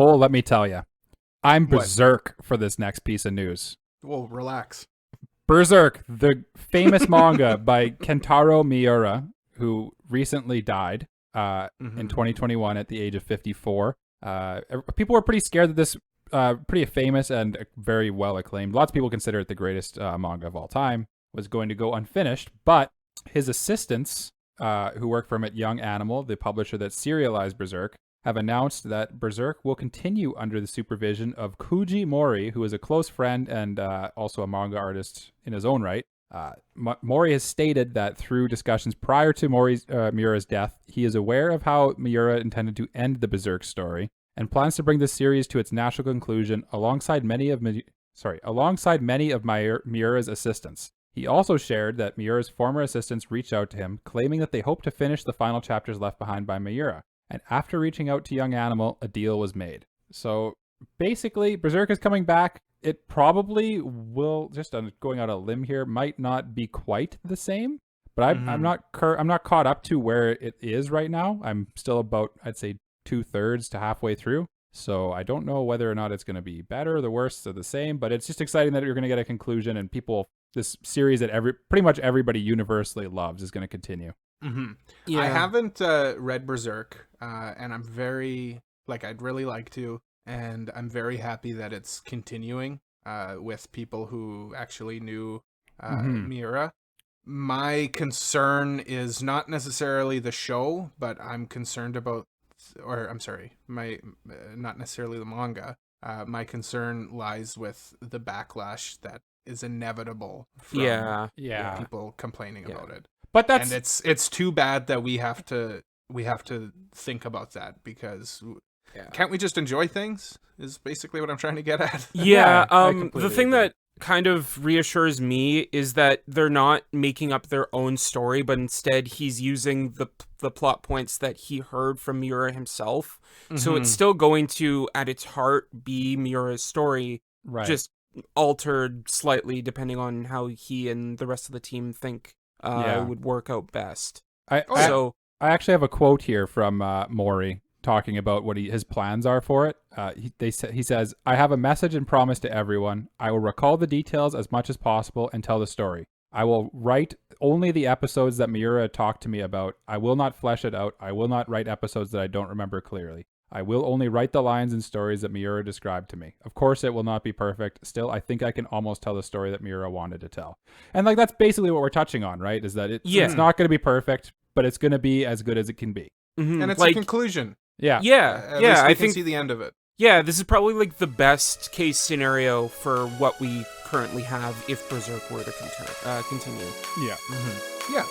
Cole, let me tell you, I'm What? berserk for this next piece of news. Well, relax. Berserk, the famous manga by Kentarou Miura, who recently died in 2021 at the age of 54. People were pretty scared that this pretty famous and very well acclaimed, lots of people consider it the greatest manga of all time, was going to go unfinished, but his assistants, who work for him at Young Animal, the publisher that serialized Berserk, have announced that Berserk will continue under the supervision of Koji Mori, who is a close friend and also a manga artist in his own right. Mori has stated that through discussions prior to Miura's death, he is aware of how Miura intended to end the Berserk story and plans to bring this series to its natural conclusion alongside many of Miura's assistants. He also shared that Miura's former assistants reached out to him, claiming that they hope to finish the final chapters left behind by Miura. And after reaching out to Young Animal, a deal was made. So basically, Berserk is coming back. It probably will, just going out on a limb here, might not be quite the same. But I'm not caught up to where it is right now. I'm still about, I'd say, 2/3 to halfway through. So I don't know whether or not it's going to be better, the worse, or the same. But it's just exciting that you're going to get a conclusion, and this series that pretty much everybody universally loves is going to continue. Mm-hmm. Yeah. I haven't read Berserk, and I'm I'd really like to, and I'm very happy that it's continuing with people who actually knew Miura. My concern is not necessarily the show, but I'm concerned about, not necessarily the manga. My concern lies with the backlash that is inevitable from people complaining about it. But and it's too bad that we have to think about that, because can't we just enjoy things? Is basically what I'm trying to get at. Yeah, the thing that kind of reassures me is that they're not making up their own story, but instead he's using the plot points that he heard from Miura himself. So it's still going to, at its heart, be Miura's story, right, just altered slightly depending on how he and the rest of the team think would work out best. I actually have a quote here from Mori talking about what his plans are for it. He says, "I have a message and promise to everyone. I will recall the details as much as possible and tell the story. I will write only the episodes that Miura talked to me about. I will not flesh it out. I will not write episodes that I don't remember clearly. I will only write the lines and stories that Miura described to me. Of course, it will not be perfect. Still, I think I can almost tell the story that Miura wanted to tell." And that's basically what we're touching on, right? Is that it's not going to be perfect, but it's going to be as good as it can be. Mm-hmm. And it's a conclusion. Yeah. At least we can see the end of it. Yeah, this is probably the best case scenario for what we currently have if Berserk were to continue. Yeah. Mm-hmm. Yeah.